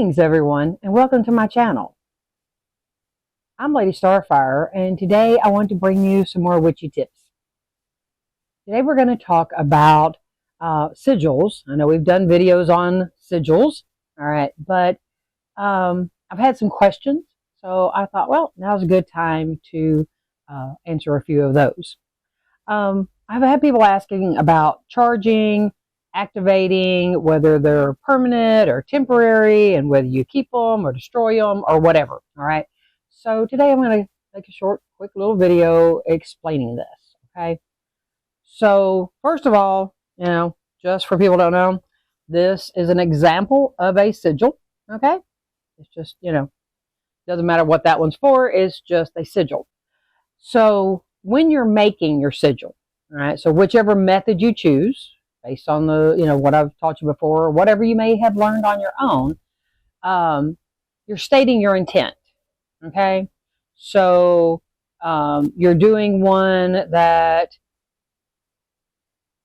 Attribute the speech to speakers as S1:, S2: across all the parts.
S1: Greetings everyone, and welcome to my channel. I'm Lady Starfire, and today I want to bring you some more witchy tips. Today we're going to talk about sigils. I know we've done videos on sigils, alright, but I've had some questions, so I thought, well, now's a good time to answer a few of those. I've had people asking about charging, activating, whether they're permanent or temporary, and whether you keep them or destroy them or whatever. All right. So today I'm going to make a short, quick little video explaining this. Okay. So first of all, just for people who don't know, this is an example of a sigil. Okay. It's just, doesn't matter what that one's for. It's just a sigil. So when you're making your sigil, all right, so whichever method you choose, based on the, what I've taught you before, or whatever you may have learned on your own, you're stating your intent, okay? So you're doing one that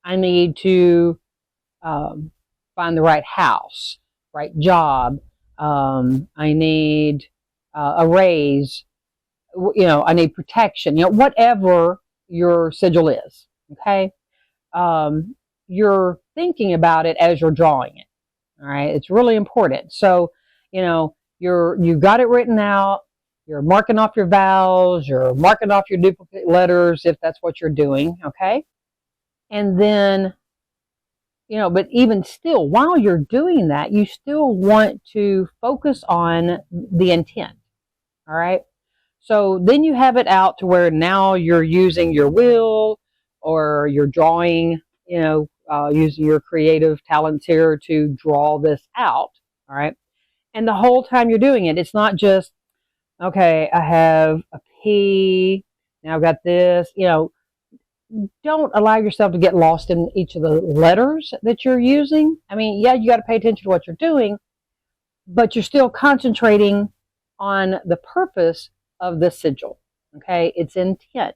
S1: I need to find the right house, right job, I need a raise, I need protection, whatever your sigil is, okay? You're thinking about it as you're drawing it. All right. It's really important. So, you've got it written out. You're marking off your vowels. You're marking off your duplicate letters if that's what you're doing. Okay. And then, but even still, while you're doing that, you still want to focus on the intent. All right. So then you have it out to where now you're using your will or you're drawing, using your creative talents here to draw this out, all right? And the whole time you're doing it, it's not just, okay, I have a P, now I've got this, don't allow yourself to get lost in each of the letters that you're using. I mean, yeah, you got to pay attention to what you're doing, but you're still concentrating on the purpose of the sigil, okay? It's intent.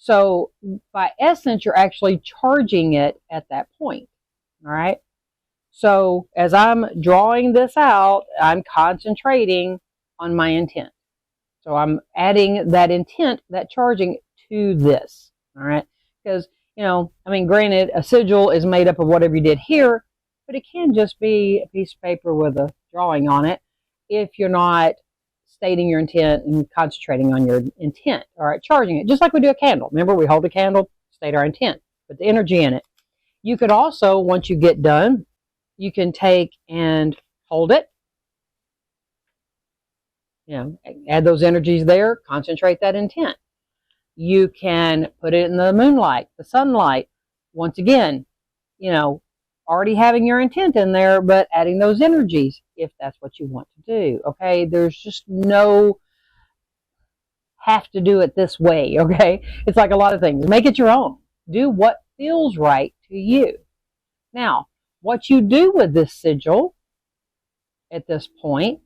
S1: So by essence, you're actually charging it at that point, all right? So as I'm drawing this out, I'm concentrating on my intent. So I'm adding that intent, that charging to this, all right? Because, granted, a sigil is made up of whatever you did here, but it can just be a piece of paper with a drawing on it if you're not stating your intent and concentrating on your intent. All right, charging it, just like we do a candle. Remember, we hold a candle, state our intent, put the energy in it. You could also, once you get done, you can take and hold it. Add those energies there, concentrate that intent. You can put it in the moonlight, the sunlight. Once again, already having your intent in there, but adding those energies if that's what you want to do. Okay, there's just no have to do it this way. Okay, it's like a lot of things. Make it your own. Do what feels right to you. Now, what you do with this sigil at this point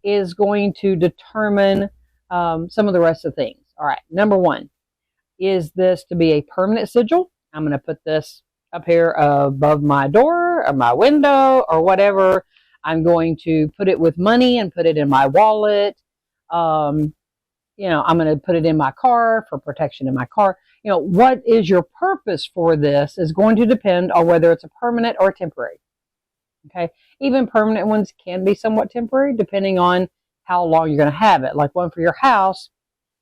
S1: is going to determine some of the rest of the things. All right, number one, is this to be a permanent sigil? I'm going to put this up here above my door or my window or whatever. I'm going to put it with money and put it in my wallet. I'm going to put it in my car for protection in my car. What is your purpose for this is going to depend on whether it's a permanent or temporary. Okay. Even permanent ones can be somewhat temporary depending on how long you're going to have it. Like one for your house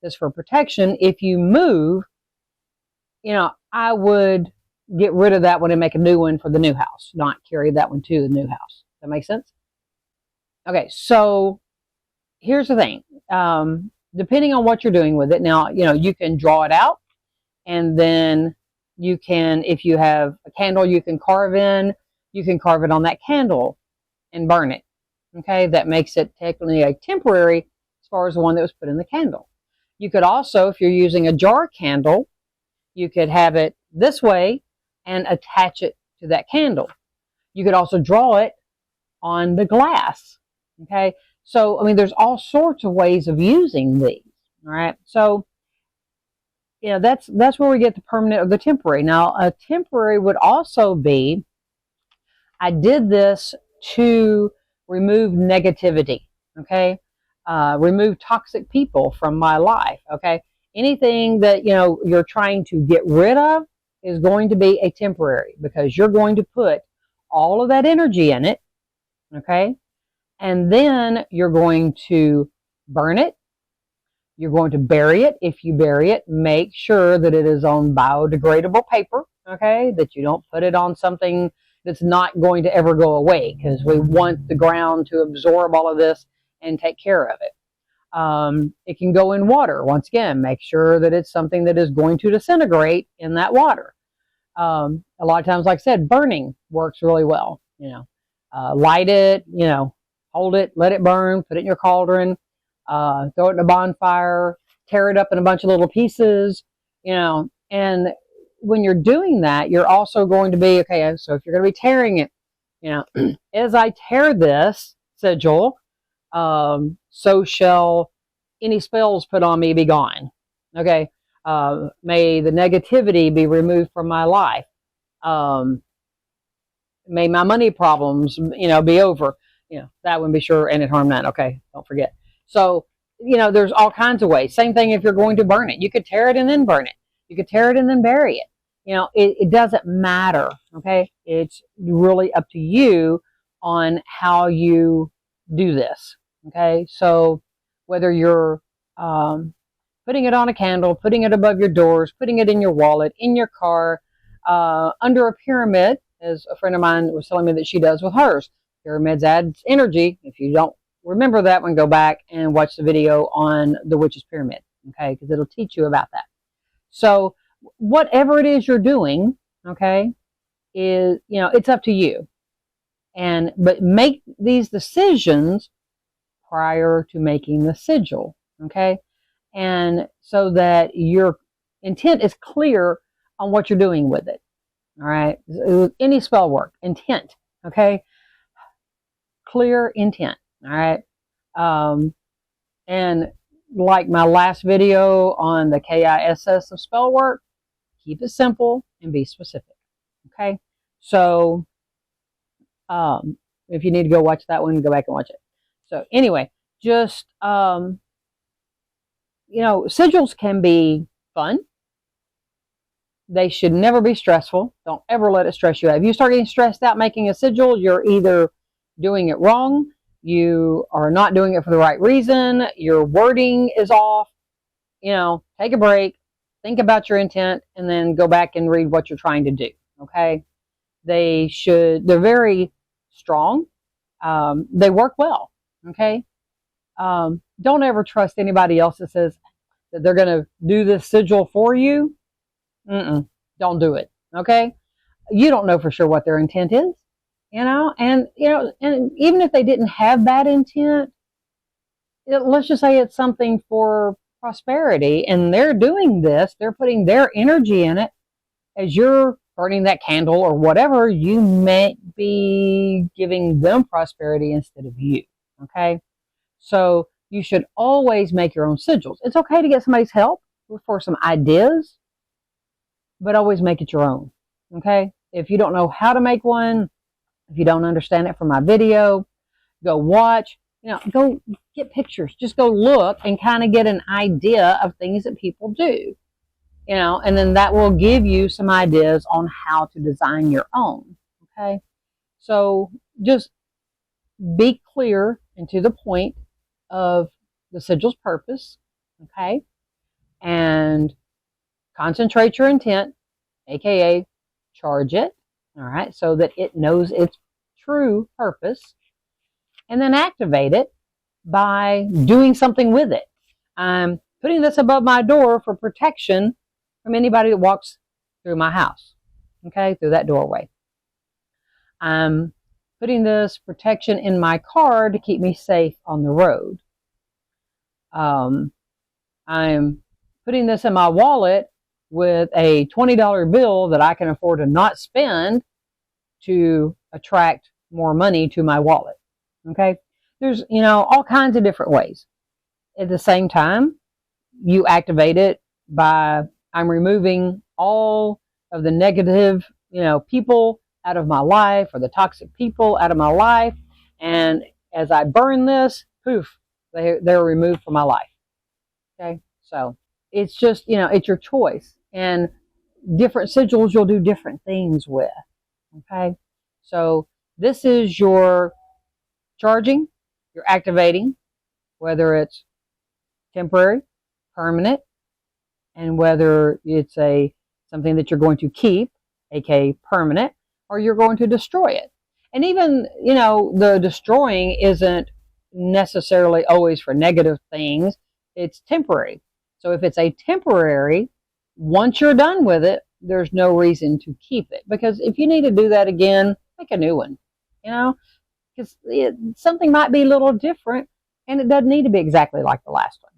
S1: is for protection. If you move, I would get rid of that one and make a new one for the new house, not carry that one to the new house. That makes sense? Okay, so here's the thing. Depending on what you're doing with it, now, you can draw it out, and then you can, if you have a candle you can carve in, you can carve it on that candle and burn it. Okay, that makes it technically a temporary as far as the one that was put in the candle. You could also, if you're using a jar candle, you could have it this way and attach it to that candle. You could also draw it on the glass. Okay, so there's all sorts of ways of using these. All right, so that's where we get the permanent or the temporary. Now, a temporary would also be, I did this to remove negativity, okay? Remove toxic people from my life, okay? Anything that, you're trying to get rid of is going to be a temporary, because you're going to put all of that energy in it, okay? And then you're going to burn it. You're going to bury it. If you bury it, make sure that it is on biodegradable paper, okay? That you don't put it on something that's not going to ever go away, because we want the ground to absorb all of this and take care of it. It can go in water. Once again, make sure that it's something that is going to disintegrate in that water. A lot of times, like I said, burning works really well. Light it, hold it, let it burn, put it in your cauldron, throw it in a bonfire, tear it up in a bunch of little pieces, and when you're doing that, you're also going to be, okay, so if you're going to be tearing it, as I tear this sigil, so shall any spells put on me be gone. Okay. May the negativity be removed from my life. May my money problems, be over. That one be sure, and it harm none. Okay. Don't forget. So, there's all kinds of ways. Same thing if you're going to burn it. You could tear it and then burn it. You could tear it and then bury it. It doesn't matter. Okay. It's really up to you on how you do this. Okay. So whether you're, putting it on a candle, putting it above your doors, putting it in your wallet, in your car, under a pyramid, as a friend of mine was telling me that she does with hers. Pyramids adds energy. If you don't remember that one, go back and watch the video on the Witch's Pyramid, okay, because it'll teach you about that. So whatever it is you're doing, okay, is, it's up to you. But make these decisions prior to making the sigil, okay? And so that your intent is clear on what you're doing with it, all right? Any spell work, intent, okay? Clear intent, all right? And like my last video on the KISS of spell work, keep it simple and be specific, okay? So if you need to go watch that one, go back and watch it. So anyway, just, sigils can be fun. They should never be stressful. Don't ever let it stress you out. If you start getting stressed out making a sigil, you're either doing it wrong, you are not doing it for the right reason, your wording is off. Take a break, think about your intent, and then go back and read what you're trying to do, okay? They're very strong. They work well, okay? Don't ever trust anybody else that says that they're going to do this sigil for you. Don't do it, okay? You don't know for sure what their intent is, and even if they didn't have that intent, let's just say it's something for prosperity, and they're doing this, they're putting their energy in it. As you're burning that candle or whatever, you may be giving them prosperity instead of you, okay? So you should always make your own sigils. It's okay to get somebody's help for some ideas, but always make it your own, okay? If you don't know how to make one, if you don't understand it from my video, go watch, go get pictures. Just go look and kind of get an idea of things that people do, and then that will give you some ideas on how to design your own, okay? So just be clear and to the point of the sigil's purpose, okay? And concentrate your intent, aka charge it, all right, so that it knows its true purpose, and then activate it by doing something with it. I'm putting this above my door for protection from anybody that walks through my house, okay, through that doorway. I'm putting this protection in my car to keep me safe on the road. I'm putting this in my wallet with a $20 bill that I can afford to not spend to attract more money to my wallet, okay? There's, all kinds of different ways. At the same time, you activate it by, I'm removing all of the negative, people out of my life, or the toxic people out of my life. And as I burn this, poof, they're removed from my life. Okay, so it's just, it's your choice, and different sigils you'll do different things with. Okay, so this is your charging, your activating, whether it's temporary, permanent, and whether it's something that you're going to keep, aka permanent, or you're going to destroy it. And even, the destroying isn't necessarily always for negative things. It's temporary. So if it's a temporary, once you're done with it, there's no reason to keep it. Because if you need to do that again, make a new one, because something might be a little different, and it doesn't need to be exactly like the last one.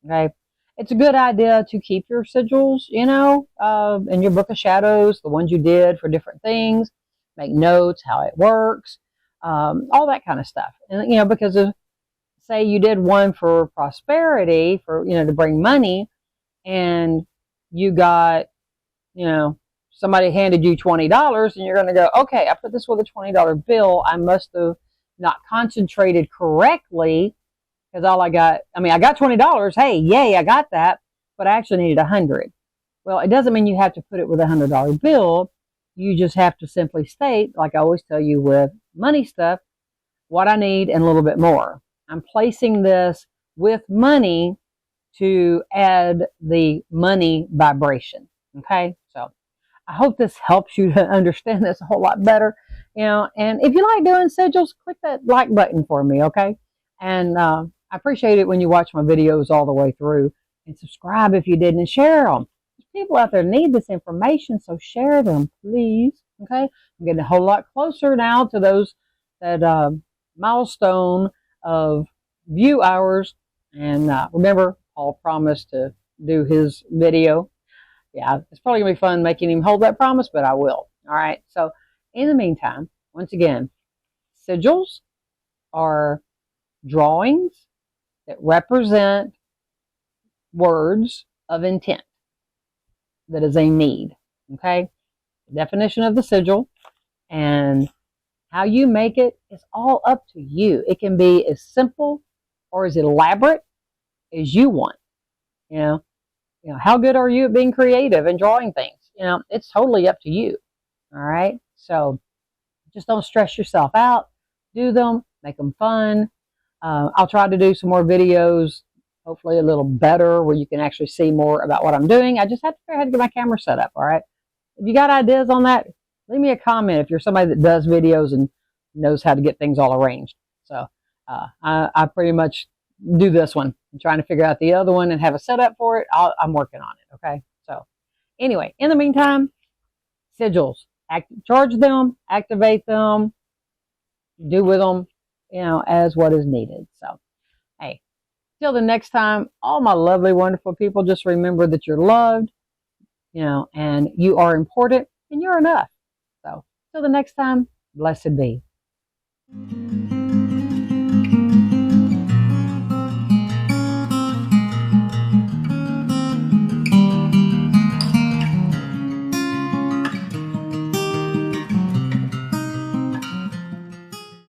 S1: Okay, it's a good idea to keep your sigils, in your book of shadows, the ones you did for different things. Make notes, how it works, all that kind of stuff. And because say you did one for prosperity, for to bring money, and you got somebody handed you $20, and you're going to go, okay, I put this with a $20 bill. I must have not concentrated correctly, because I got $20. Hey, yay, I got that, but I actually needed $100. Well, it doesn't mean you have to put it with a $100 bill. You just have to simply state, like I always tell you with money stuff, what I need and a little bit more. I'm placing this with money to add the money vibration. Okay, so I hope this helps you to understand this a whole lot better. And if you like doing sigils, click that like button for me, okay? And I appreciate it when you watch my videos all the way through, and subscribe if you didn't, and share them. There's people out there need this information, so share them, please. Okay, I'm getting a whole lot closer now to that milestone of view hours. And remember, Paul promised to do his video. Yeah, it's probably going to be fun making him hold that promise, but I will. All right. So in the meantime, once again, sigils are drawings that represent words of intent. That is a need. Okay. The definition of the sigil and how you make it is all up to you. It can be as simple or as elaborate as you want. How good are you at being creative and drawing things? It's totally up to you. All right. So just don't stress yourself out. Do them, make them fun. I'll try to do some more videos, hopefully a little better, where you can actually see more about what I'm doing. I just have to figure out how to get my camera set up. All right. If you got ideas on that, leave me a comment if you're somebody that does videos and knows how to get things all arranged. So I pretty much do this one. I'm trying to figure out the other one and have a setup for it. I'm working on it. Okay. So anyway, in the meantime, sigils, charge them, activate them, do with them, as what is needed. So, hey, till the next time, all my lovely, wonderful people, just remember that you're loved, and you are important, and you're enough. So till the next time, blessed be.